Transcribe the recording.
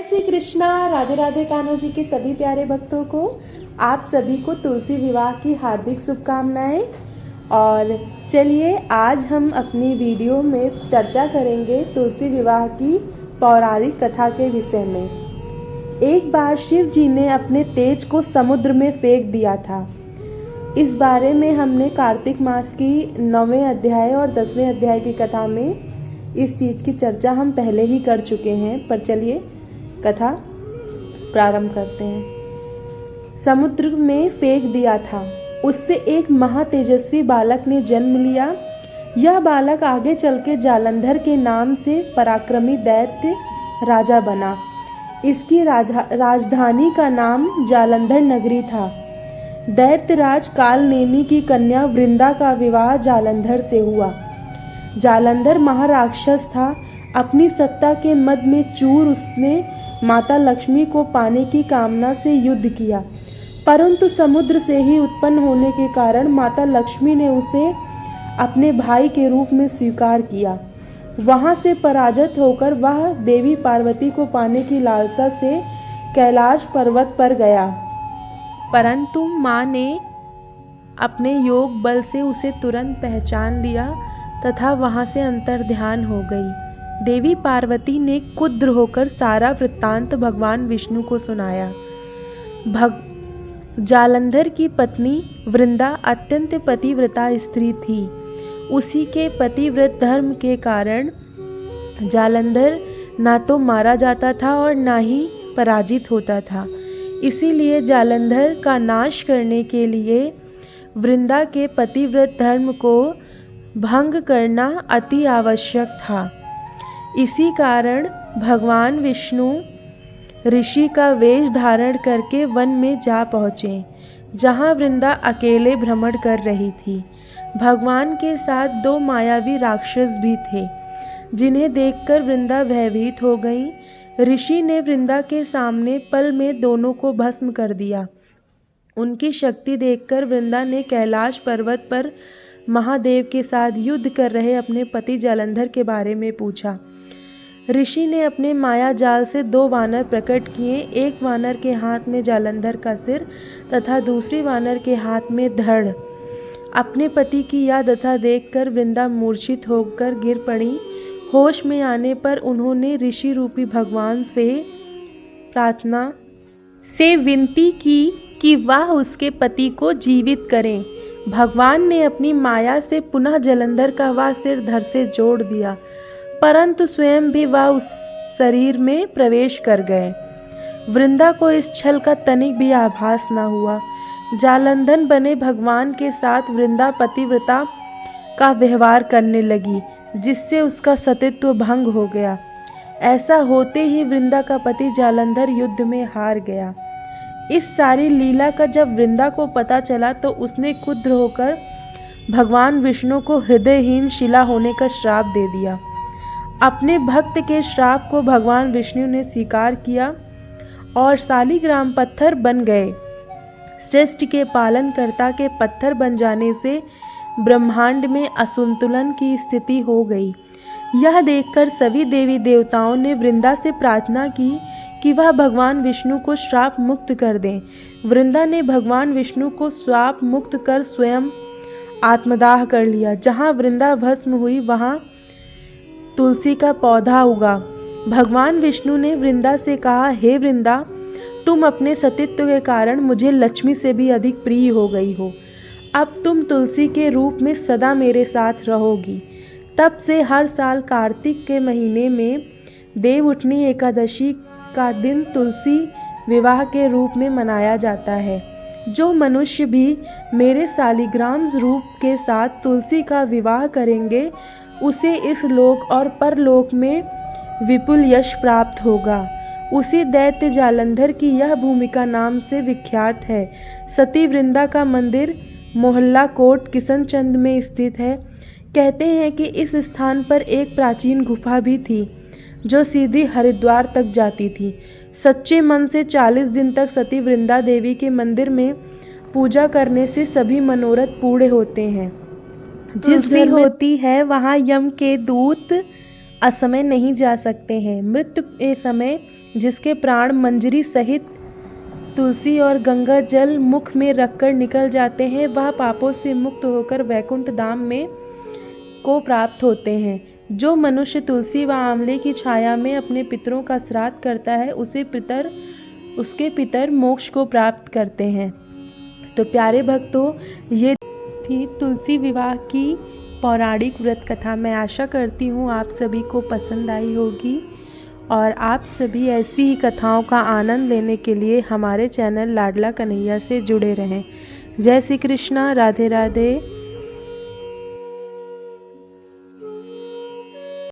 श्री कृष्णा। राधे राधे कान्हा जी के सभी प्यारे भक्तों को आप सभी को तुलसी विवाह की हार्दिक शुभकामनाएं। और चलिए आज हम अपनी वीडियो में चर्चा करेंगे तुलसी विवाह की पौराणिक कथा के विषय में। एक बार शिव जी ने अपने तेज को समुद्र में फेंक दिया था। इस बारे में हमने कार्तिक मास की 9वें अध्याय और 10वें अध्याय की कथा में इस चीज़ की चर्चा हम पहले ही कर चुके हैं, पर चलिए कथा प्रारंभ करते हैं। समुद्र में फेंक दिया था, उससे एक महातेजस्वी बालक ने जन्म लिया। यह बालक आगे चल के जालंधर के नाम से पराक्रमी दैत्य राजा बना। इसकी राजधानी का नाम जालंधर नगरी था। दैत्यराज कालनेमी की कन्या वृंदा का विवाह जालंधर से हुआ। जालंधर महाराक्षस था। अपनी सत्ता के मद में चूर उसने माता लक्ष्मी को पाने की कामना से युद्ध किया, परंतु समुद्र से ही उत्पन्न होने के कारण माता लक्ष्मी ने उसे अपने भाई के रूप में स्वीकार किया। वहां से पराजित होकर वह देवी पार्वती को पाने की लालसा से कैलाश पर्वत पर गया, परंतु मां ने अपने योग बल से उसे तुरंत पहचान लिया तथा वहां से अंतर्ध्यान हो गई। देवी पार्वती ने क्रुद्ध होकर सारा वृत्तांत भगवान विष्णु को सुनाया। जालंधर की पत्नी वृंदा अत्यंत पतिव्रता स्त्री थी। उसी के पतिव्रत धर्म के कारण जालंधर ना तो मारा जाता था और ना ही पराजित होता था। इसीलिए जालंधर का नाश करने के लिए वृंदा के पतिव्रत धर्म को भंग करना अति आवश्यक था। इसी कारण भगवान विष्णु ऋषि का वेश धारण करके वन में जा पहुँचे, जहाँ वृंदा अकेले भ्रमण कर रही थी। भगवान के साथ 2 मायावी राक्षस भी थे, जिन्हें देखकर वृंदा भयभीत हो गई। ऋषि ने वृंदा के सामने पल में दोनों को भस्म कर दिया। उनकी शक्ति देखकर वृंदा ने कैलाश पर्वत पर महादेव के साथ युद्ध कर रहे अपने पति जालंधर के बारे में पूछा। ऋषि ने अपने माया जाल से 2 वानर प्रकट किए। एक वानर के हाथ में जालंधर का सिर तथा दूसरी वानर के हाथ में धड़। अपने पति की यह दशा देखकर वृंदा मूर्छित होकर गिर पड़ी। होश में आने पर उन्होंने ऋषि रूपी भगवान से प्रार्थना से विनती की कि वह उसके पति को जीवित करें। भगवान ने अपनी माया से पुनः जालंधर का वह सिर धड़ से जोड़ दिया, परंतु स्वयं भी वह उस शरीर में प्रवेश कर गए। वृंदा को इस छल का तनिक भी आभास न हुआ। जालंधर बने भगवान के साथ वृंदा पतिव्रता का व्यवहार करने लगी, जिससे उसका सतीत्व भंग हो गया। ऐसा होते ही वृंदा का पति जालंधर युद्ध में हार गया। इस सारी लीला का जब वृंदा को पता चला तो उसने क्रुद्ध होकर भगवान विष्णु को हृदयहीन शिला होने का श्राप दे दिया। अपने भक्त के श्राप को भगवान विष्णु ने स्वीकार किया और शालिग्राम पत्थर बन गए। सृष्टि के पालनकर्ता के पत्थर बन जाने से ब्रह्मांड में असंतुलन की स्थिति हो गई। यह देखकर सभी देवी देवताओं ने वृंदा से प्रार्थना की कि वह भगवान विष्णु को श्राप मुक्त कर दें। वृंदा ने भगवान विष्णु को श्राप मुक्त कर स्वयं आत्मदाह कर लिया। जहाँ वृंदा भस्म हुई वहाँ तुलसी का पौधा उगा। भगवान विष्णु ने वृंदा से कहा, हे वृंदा, तुम अपने सतीत्व के कारण मुझे लक्ष्मी से भी अधिक प्रिय हो गई हो। अब तुम तुलसी के रूप में सदा मेरे साथ रहोगी। तब से हर साल कार्तिक के महीने में देवउठनी एकादशी का दिन तुलसी विवाह के रूप में मनाया जाता है। जो मनुष्य भी मेरे शालिग्राम रूप के साथ तुलसी का विवाह करेंगे, उसे इस लोक और परलोक में विपुल यश प्राप्त होगा। उसी दैत्य जालंधर की यह भूमिका नाम से विख्यात है। सती वृंदा का मंदिर मोहल्ला कोट किशनचंद में स्थित है। कहते हैं कि इस स्थान पर एक प्राचीन गुफा भी थी, जो सीधी हरिद्वार तक जाती थी। सच्चे मन से 40 दिन तक सती वृंदा देवी के मंदिर में पूजा करने से सभी मनोरथ पूरे होते हैं। जिस भी होती है वहाँ यम के दूत असमय नहीं जा सकते हैं। मृत्यु के समय जिसके प्राण मंजरी सहित तुलसी और गंगा जल मुख में रखकर निकल जाते हैं, वह पापों से मुक्त होकर वैकुंठ धाम में को प्राप्त होते हैं। जो मनुष्य तुलसी व आंवले की छाया में अपने पितरों का श्राद्ध करता है, उसके पितर मोक्ष को प्राप्त करते हैं। तो प्यारे भक्तों, ये थी तुलसी विवाह की पौराणिक व्रत कथा। मैं आशा करती हूँ आप सभी को पसंद आई होगी और आप सभी ऐसी ही कथाओं का आनंद लेने के लिए हमारे चैनल लाडला कन्हैया से जुड़े रहें। जय श्री कृष्णा, राधे राधे।